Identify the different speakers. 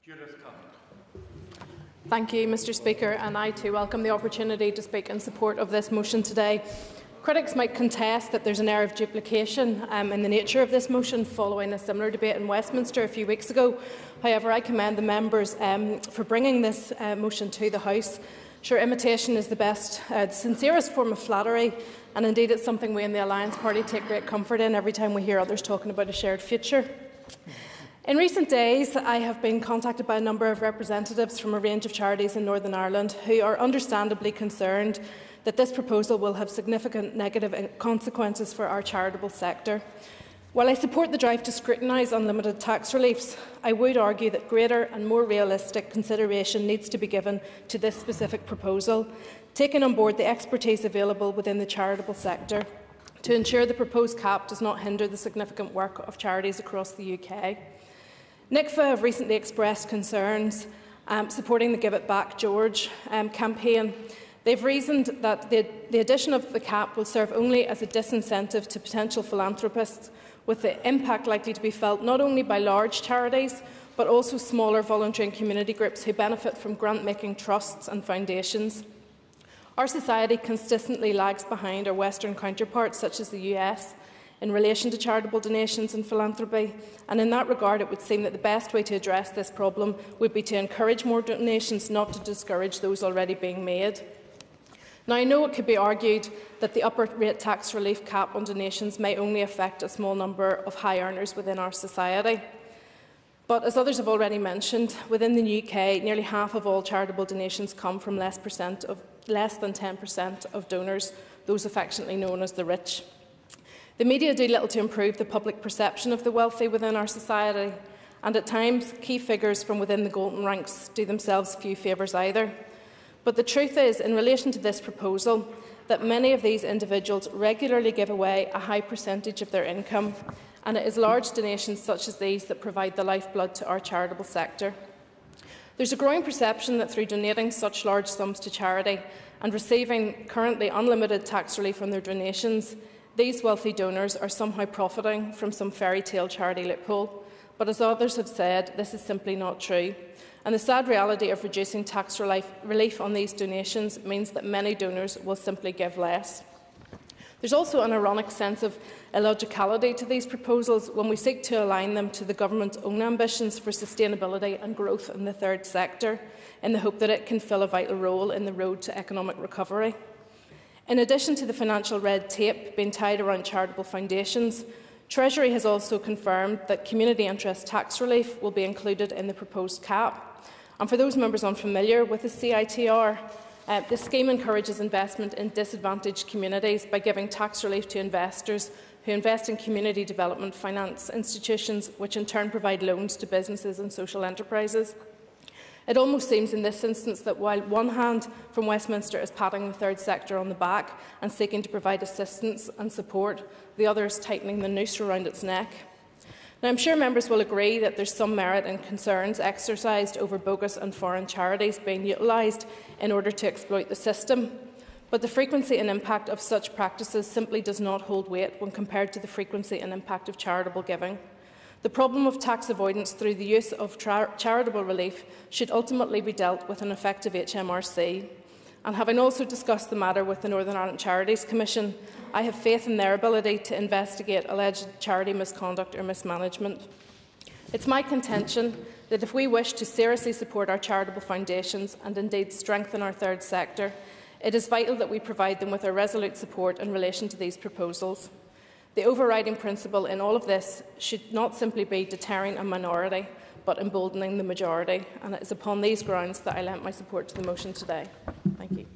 Speaker 1: Judith Cochrane.
Speaker 2: Thank you, Mr Speaker, and I too welcome the opportunity to speak in support of this motion today. Critics might contest that there is an air of duplication in the nature of this motion following a similar debate in Westminster a few weeks ago. However, I commend the members for bringing this motion to the House. Sure, imitation is the sincerest form of flattery, and indeed it's something we in the Alliance Party take great comfort in every time we hear others talking about a shared future. In recent days, I have been contacted by a number of representatives from a range of charities in Northern Ireland who are understandably concerned that this proposal will have significant negative consequences for our charitable sector. While I support the drive to scrutinise unlimited tax reliefs, I would argue that greater and more realistic consideration needs to be given to this specific proposal, taking on board the expertise available within the charitable sector to ensure the proposed cap does not hinder the significant work of charities across the UK. NICFA have recently expressed concerns supporting the Give It Back George campaign. They've reasoned that the addition of the cap will serve only as a disincentive to potential philanthropists, with the impact likely to be felt not only by large charities but also smaller voluntary and community groups who benefit from grant-making trusts and foundations. Our society consistently lags behind our Western counterparts, such as the US, in relation to charitable donations and philanthropy, and in that regard it would seem that the best way to address this problem would be to encourage more donations, not to discourage those already being made. Now, I know it could be argued that the upper rate tax relief cap on donations may only affect a small number of high earners within our society. But as others have already mentioned, within the UK, nearly half of all charitable donations come from less than 10% of donors, those affectionately known as the rich. The media do little to improve the public perception of the wealthy within our society, and at times key figures from within the golden ranks do themselves few favours either. But the truth is, in relation to this proposal, that many of these individuals regularly give away a high percentage of their income, and it is large donations such as these that provide the lifeblood to our charitable sector. There is a growing perception that through donating such large sums to charity and receiving currently unlimited tax relief on their donations, these wealthy donors are somehow profiting from some fairy tale charity loophole. But as others have said, this is simply not true. And the sad reality of reducing tax relief on these donations means that many donors will simply give less. There is also an ironic sense of illogicality to these proposals when we seek to align them to the government's own ambitions for sustainability and growth in the third sector, in the hope that it can fill a vital role in the road to economic recovery. In addition to the financial red tape being tied around charitable foundations, Treasury has also confirmed that community interest tax relief will be included in the proposed cap. And for those members unfamiliar with the CITR, this scheme encourages investment in disadvantaged communities by giving tax relief to investors who invest in community development finance institutions, which in turn provide loans to businesses and social enterprises. It almost seems in this instance that while one hand from Westminster is patting the third sector on the back and seeking to provide assistance and support, the other is tightening the noose around its neck. Now, I'm sure members will agree that there is some merit in concerns exercised over bogus and foreign charities being utilised in order to exploit the system, but the frequency and impact of such practices simply does not hold weight when compared to the frequency and impact of charitable giving. The problem of tax avoidance through the use of charitable relief should ultimately be dealt with an effective HMRC. And having also discussed the matter with the Northern Ireland Charities Commission, I have faith in their ability to investigate alleged charity misconduct or mismanagement. It's my contention that if we wish to seriously support our charitable foundations and indeed strengthen our third sector, it is vital that we provide them with our resolute support in relation to these proposals. The overriding principle in all of this should not simply be deterring a minority, but emboldening the majority, and it is upon these grounds that I lend my support to the motion today. Thank you.